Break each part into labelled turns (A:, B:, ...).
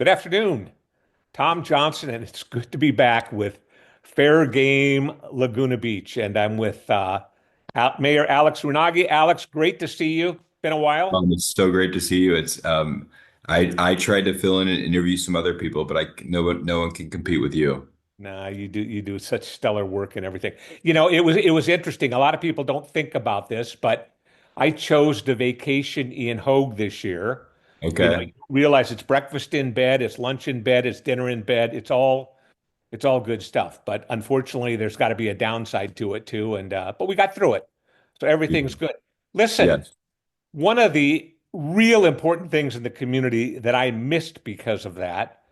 A: Good afternoon, Tom Johnson, and it's good to be back with Fair Game Laguna Beach. And I'm with Mayor Alex Rounaghi. Alex, great to see you. Been a while.
B: It's so great to see you. I tried to fill in and interview some other people, but no one can compete with you.
A: Nah, you do such stellar work and everything. It was interesting. A lot of people don't think about this, but I chose to vacation in Hogue this year. You
B: Okay.
A: realize it's breakfast in bed, it's lunch in bed, it's dinner in bed. It's all good stuff, but unfortunately, there's got to be a downside to it too. And but we got through it, so everything's good. Listen,
B: Yes.
A: one of the real important things in the community that I missed because of that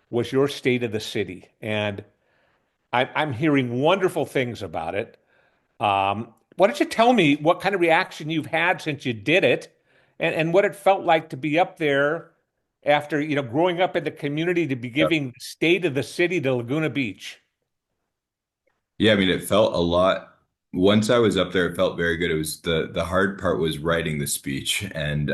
A: was your state of the city, and I'm hearing wonderful things about it. Why don't you tell me what kind of reaction you've had since you did it, and what it felt like to be up there after growing up in the community to be
B: Yep.
A: giving the state of the city to Laguna Beach.
B: Yeah, I mean, it felt a lot. Once I was up there, it felt very good. It was the hard part was writing the speech and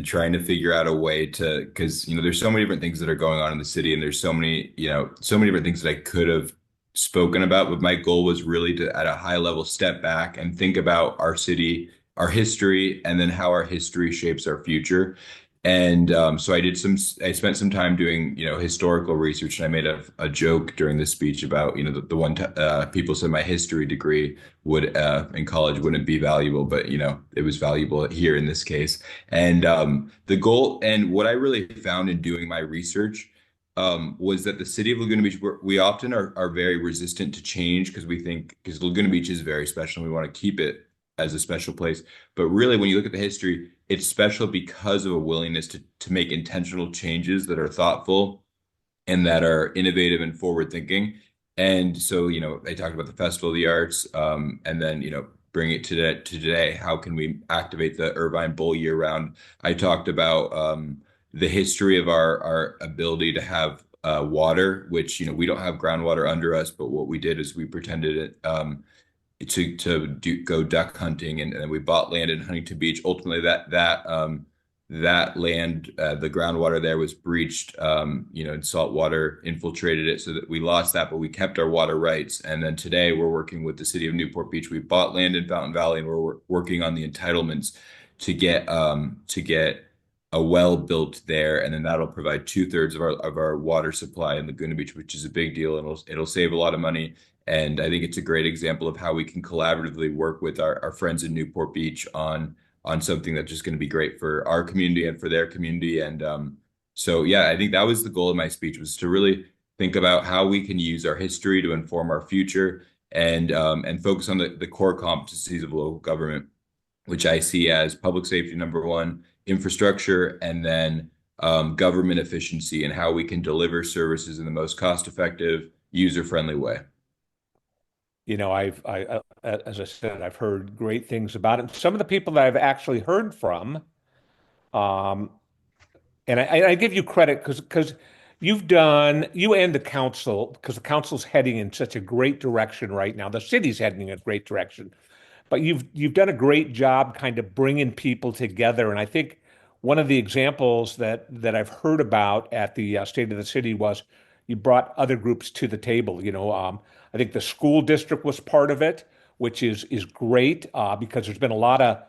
B: trying to figure out a way to because there's so many different things that are going on in the city and there's so many so many different things that I could have spoken about. But my goal was really to at a high level step back and think about our city, our history, and then how our history shapes our future. And so I spent some time doing, historical research, and I made a joke during the speech about, the one t people said my history degree would in college wouldn't be valuable, but it was valuable here in this case. And the goal and what I really found in doing my research was that the city of Laguna Beach, we often are very resistant to change because Laguna Beach is very special and we want to keep it as a special place. But really, when you look at the history, it's special because of a willingness to make intentional changes that are thoughtful and that are innovative and forward thinking. And so, they talked about the Festival of the Arts, and then, bring it to today. How can we activate the Irvine Bowl year round? I talked about the history of our ability to have water, which, we don't have groundwater under us, but what we did is we pretended it. Go duck hunting, and we bought land in Huntington Beach. Ultimately, that land, the groundwater there was breached, and salt water infiltrated it, so that we lost that, but we kept our water rights. And then today, we're working with the city of Newport Beach. We bought land in Fountain Valley, and we're working on the entitlements to get a well built there, and then that'll provide two-thirds of our water supply in Laguna Beach, which is a big deal, and it'll save a lot of money. And I think it's a great example of how we can collaboratively work with our friends in Newport Beach on something that's just going to be great for our community and for their community. And so, yeah, I think that was the goal of my speech, was to really think about how we can use our history to inform our future and focus on the core competencies of local government, which I see as public safety, number one, infrastructure, and then government efficiency and how we can deliver services in the most cost-effective, user-friendly way.
A: As I said, I've heard great things about it. Some of the people that I've actually heard from, um, and I give you credit because you and the council, because the council's heading in such a great direction right now. The city's heading in a great direction. But you've done a great job kind of bringing people together. And I think one of the examples that I've heard about at the State of the City was you brought other groups to the table. I think the school district was part of it, which is great because there's been a lot of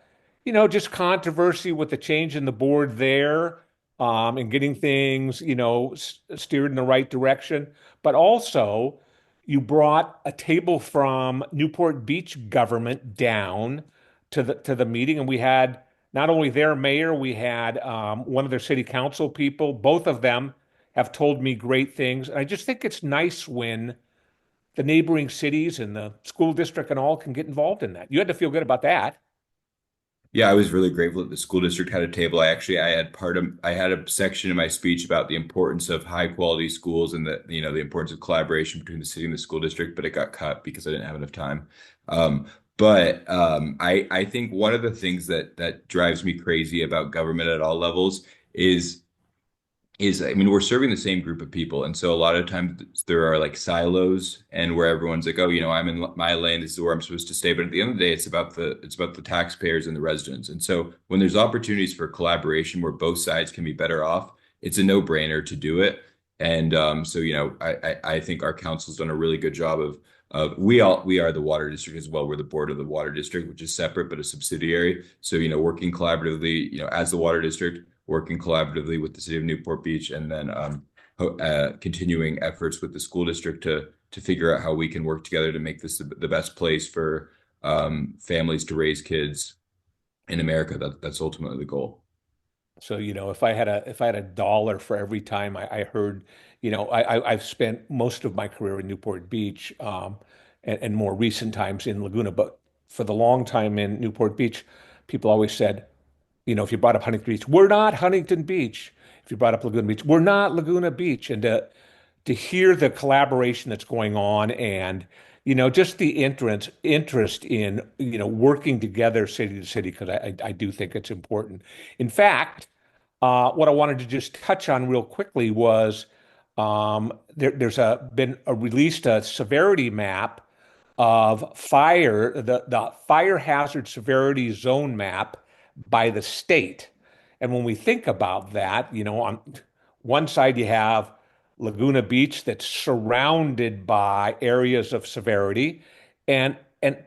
A: just controversy with the change in the board there, and getting things steered in the right direction. But also, you brought a table from Newport Beach government down to the meeting, and we had not only their mayor, we had one of their city council people. Both of them have told me great things, and I just think it's nice when the neighboring cities and the school district and all can get involved in that. You had to feel good about that.
B: Yeah, I was really grateful that the school district had a table. I had a section in my speech about the importance of high quality schools and the importance of collaboration between the city and the school district, but it got cut because I didn't have enough time. I think one of the things that drives me crazy about government at all levels is I mean, we're serving the same group of people. And so a lot of times there are like silos and where everyone's like, oh, I'm in my lane, this is where I'm supposed to stay. But at the end of the day, it's about the taxpayers and the residents. And so when there's opportunities for collaboration where both sides can be better off, it's a no-brainer to do it. And so, I think our council's done a really good job of we are the water district as well. We're the board of the water district, which is separate but a subsidiary. So, working collaboratively, as the water district, working collaboratively with the city of Newport Beach, and then continuing efforts with the school district to figure out how we can work together to make this the best place for families to raise kids in America. That's ultimately the goal.
A: So, if I had a dollar for every time I heard, I've spent most of my career in Newport Beach, and more recent times in Laguna, but for the long time in Newport Beach, people always said, if you brought up Huntington Beach, we're not Huntington Beach. If you brought up Laguna Beach, we're not Laguna Beach. And to hear the collaboration that's going on, and just the interest in working together city to city, because I do think it's important. In fact, what I wanted to just touch on real quickly was, there's been released a severity map of fire, the fire hazard severity zone map by the state. And when we think about that, on one side you have Laguna Beach that's surrounded by areas of severity, and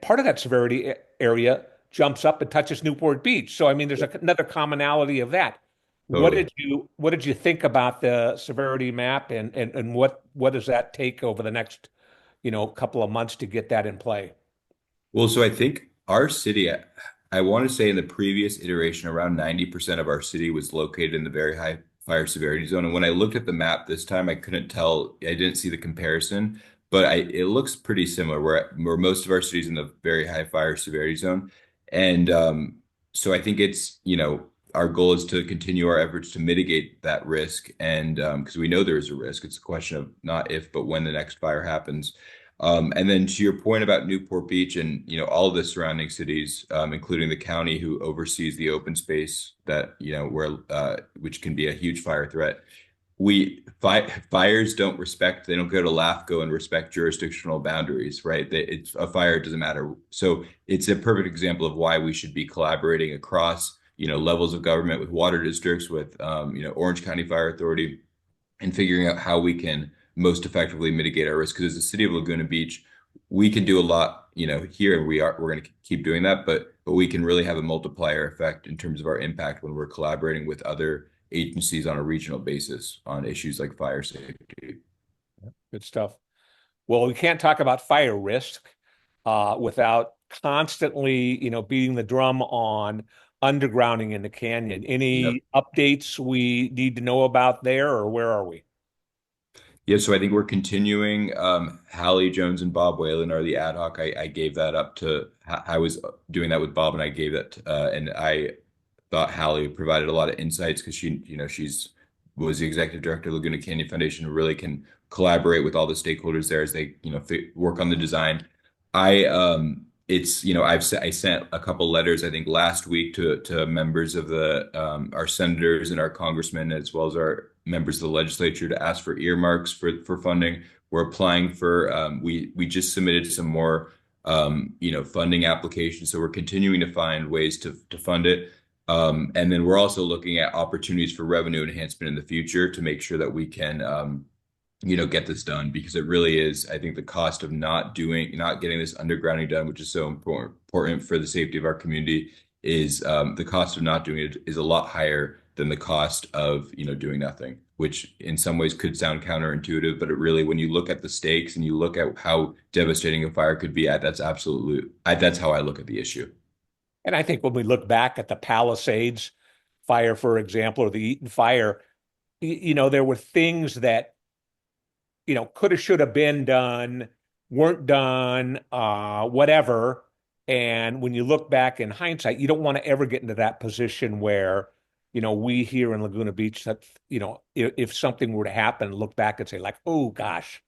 A: part of that severity area jumps up and touches Newport Beach. So I mean, there's another commonality of that.
B: Totally.
A: What did you think about the severity map, and what does that take over the next, couple of months to get that in play?
B: Well, so I think our city, I want to say in the previous iteration, around 90% of our city was located in the very high fire severity zone. And when I looked at the map this time, I couldn't tell, I didn't see the comparison, but it looks pretty similar where most of our cities in the very high fire severity zone. And so I think our goal is to continue our efforts to mitigate that risk. And because we know there is a risk, it's a question of not if, but when the next fire happens. And then to your point about Newport Beach and all of the surrounding cities, including the county who oversees the open space that where which can be a huge fire threat. Fires don't respect. They don't go to LAFCO and respect jurisdictional boundaries, right? It's a fire. It doesn't matter. So it's a perfect example of why we should be collaborating across levels of government with water districts, with Orange County Fire Authority, and figuring out how we can most effectively mitigate our risk. Because as the city of Laguna Beach, we can do a lot, here, and we're going to keep doing that, but we can really have a multiplier effect in terms of our impact when we're collaborating with other agencies on a regional basis on issues like fire safety.
A: Good stuff. Well, we can't talk about fire risk without constantly, beating the drum on undergrounding in the canyon.
B: Yep.
A: Any updates we need to know about there, or where are we?
B: Yeah, so I think we're continuing. Hallie Jones and Bob Whalen are the ad hoc. I gave that up to, I was doing that with Bob, and I gave that, and I thought Hallie provided a lot of insights because she's was the executive director of Laguna Canyon Foundation, who really can collaborate with all the stakeholders there as they, work on the design. It's, I sent a couple letters, I think last week to members of our senators and our congressmen, as well as our members of the legislature, to ask for earmarks for funding. We're applying for, we just submitted some more, funding applications. So we're continuing to find ways to fund it. And then we're also looking at opportunities for revenue enhancement in the future to make sure that we can, get this done, because it really is, I think the cost of not getting this undergrounding done, which is so important for the safety of our community, is the cost of not doing it is a lot higher than the cost of, doing nothing, which in some ways could sound counterintuitive, but it really, when you look at the stakes and you look at how devastating a fire could be that's how I look at the issue.
A: And I think when we look back at the Palisades fire, for example, or the Eaton fire, there were things that, could have, should have been done, weren't done, whatever. And when you look back in hindsight, you don't want to ever get into that position where, we here in Laguna Beach, that, if something were to happen, look back and say like, oh gosh,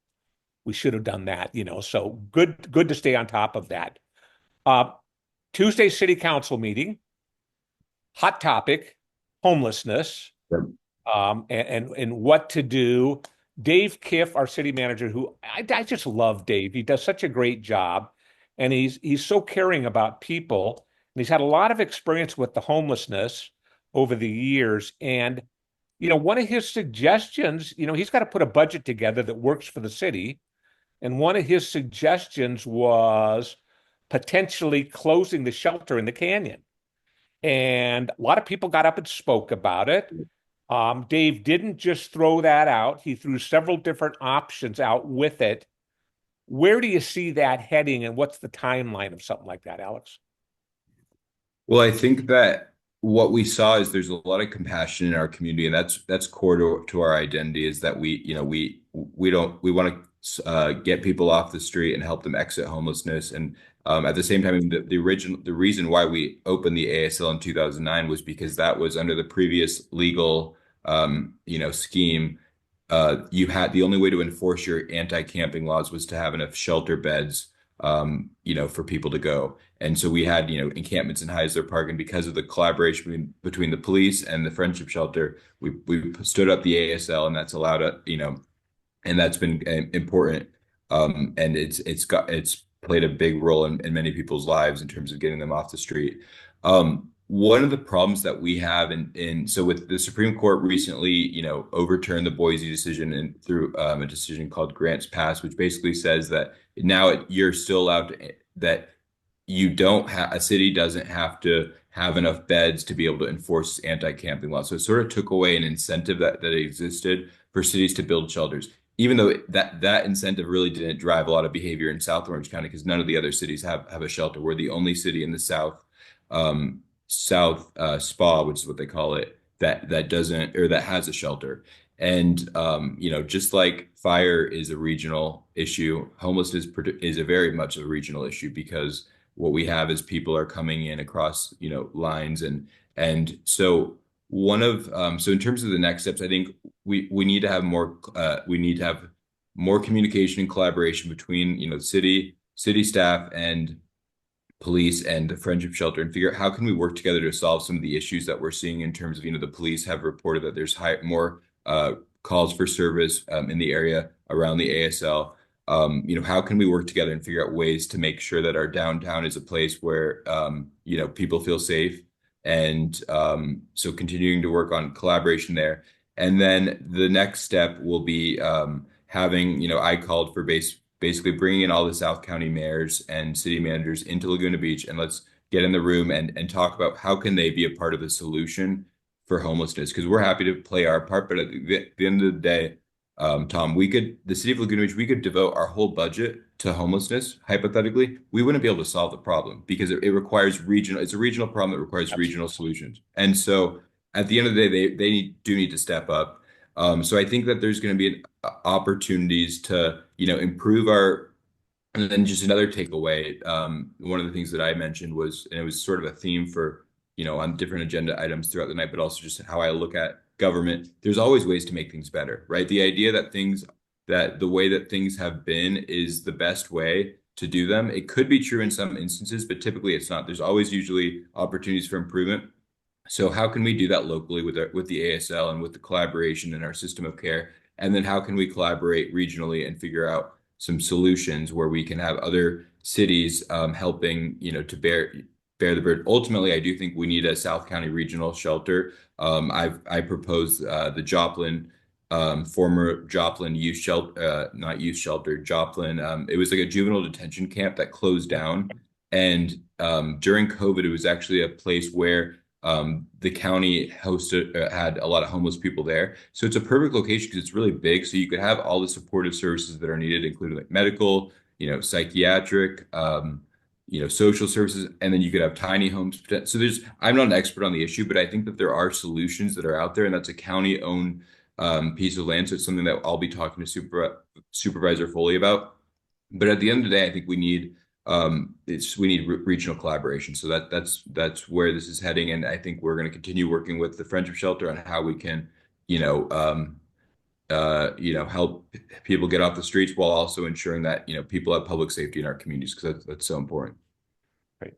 A: we should have done that, So good to stay on top of that. Uh, Tuesday city council meeting, hot topic, homelessness, and what to do. Dave Kiff, our city manager, who I just love Dave. He does such a great job, and he's so caring about people. And he's had a lot of experience with the homelessness over the years. And one of his suggestions, he's got to put a budget together that works for the city. And one of his suggestions was potentially closing the shelter in the canyon. And a lot of people got up and spoke about it. Dave didn't just throw that out, he threw several different options out with it. Where do you see that heading, and what's the timeline of something like that, Alex?
B: Well, I think that what we saw is there's a lot of compassion in our community, and that's core to our identity. Is that we want to get people off the street and help them exit homelessness, and at the same time, the reason why we opened the ASL in 2009 was because that was under the previous legal scheme. You had the only way to enforce your anti-camping laws was to have enough shelter beds, for people to go. And so we had, encampments in Heisler Park, and because of the collaboration between the police and the Friendship Shelter, we stood up the ASL, and that's allowed us, and that's been important. And it's played a big role in many people's lives in terms of getting them off the street. One of the problems that we have so with the Supreme Court recently, overturned the Boise decision and through a decision called Grants Pass, which basically says that now you're still allowed that you don't have a city doesn't have to have enough beds to be able to enforce anti-camping laws. So it sort of took away an incentive that existed for cities to build shelters, even though that incentive really didn't drive a lot of behavior in South Orange County because none of the other cities have a shelter. We're the only city in the South Spa, which is what they call it, that doesn't or that has a shelter. And just like fire is a regional issue, homelessness is a very much a regional issue because what we have is people are coming in across lines and so so in terms of the next steps, I think we need to have more communication and collaboration between city staff and police and the Friendship Shelter and figure out how can we work together to solve some of the issues that we're seeing in terms of, the police have reported that there's more calls for service in the area around the ASL. How can we work together and figure out ways to make sure that our downtown is a place where, people feel safe. And so continuing to work on collaboration there. And then the next step will be having, I called for basically bringing in all the South County mayors and city managers into Laguna Beach, and let's get in the room and talk about how can they be a part of the solution for homelessness, because we're happy to play our part, but at the end of the day, Tom, the city of Laguna Beach, we could devote our whole budget to homelessness. Hypothetically, we wouldn't be able to solve the problem because it requires it's a regional problem that requires regional solutions. And so at the end of the day, do need to step up. So I think that there's going to be opportunities to, improve and then just another takeaway. One of the things that I mentioned was, and it was sort of a theme for, on different agenda items throughout the night, but also just how I look at government. There's always ways to make things better, right? The idea that the way that things have been is the best way to do them. It could be true in some instances, but typically it's not. There's always usually opportunities for improvement. So how can we do that locally with the ASL and with the collaboration in our system of care? And then how can we collaborate regionally and figure out some solutions where we can have other cities helping, to bear the burden. Ultimately, I do think we need a South County regional shelter. I proposed the Joplin, former Joplin youth shelter, not youth shelter, Joplin. It was like a juvenile detention camp that closed down. And during COVID, it was actually a place where the county had a lot of homeless people there. So it's a perfect location because it's really big. So you could have all the supportive services that are needed, including like medical, psychiatric, social services, and then you could have tiny homes. So I'm not an expert on the issue, but I think that there are solutions that are out there, and that's a county-owned piece of land. So it's something that I'll be talking to Supervisor Foley about. But at the end of the day, I think we need regional collaboration. So that's where this is heading, and I think we're going to continue working with the Friendship Shelter on how we can, help people get off the streets while also ensuring that people have public safety in our communities because that's so important.
A: Right.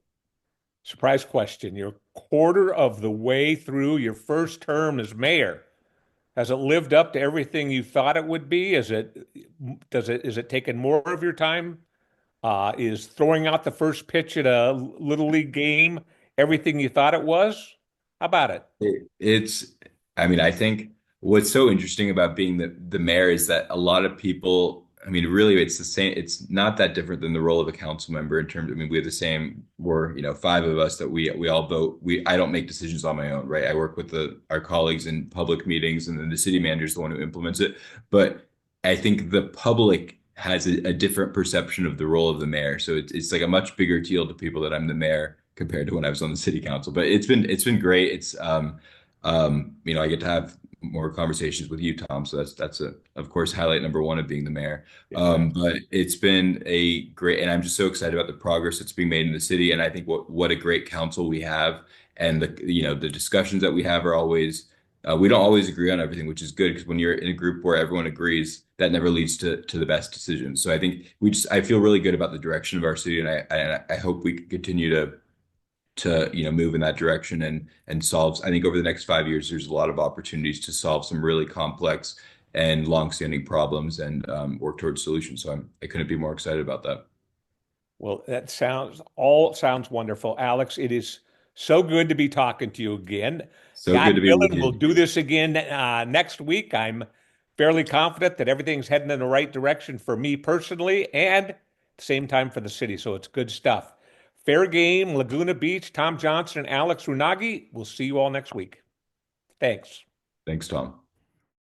A: Surprise question. You're a quarter of the way through your first term as mayor. Has it lived up to everything you thought it would be? Is it taking more of your time? Is throwing out the first pitch at a little league game everything you thought it was? How about it?
B: It's, I mean, I think what's so interesting about being the mayor is that a lot of people, I mean, really, it's the same. It's not that different than the role of a council member in terms. I mean, we have the same. We're, five of us that we all vote. I don't make decisions on my own, right? I work with our colleagues in public meetings, and then the city manager is the one who implements it. But I think the public has a different perception of the role of the mayor. So it's like a much bigger deal to people that I'm the mayor compared to when I was on the city council. But it's been great. I get to have more conversations with you, Tom. So that's of course highlight number one of being the mayor.
A: Yeah.
B: But it's been a great, and I'm just so excited about the progress that's being made in the city. And I think what a great council we have, and the discussions that we have are always. We don't always agree on everything, which is good because when you're in a group where everyone agrees, that never leads to the best decisions. So I think I feel really good about the direction of our city, and I hope we can continue to move in that direction and solve. I think over the next 5 years there's a lot of opportunities to solve some really complex and longstanding problems and work towards solutions. So I couldn't be more excited about that.
A: Well, that sounds wonderful. Alex, it is so good to be talking to you again.
B: So
A: God
B: good to be with
A: willing, we'll
B: you.
A: do this again next week. I'm fairly confident that everything's heading in the right direction for me personally and at the same time for the city. So it's good stuff. Fair game, Laguna Beach, Tom Johnson, and Alex Rounaghi. We'll see you all next week. Thanks.
B: Thanks, Tom.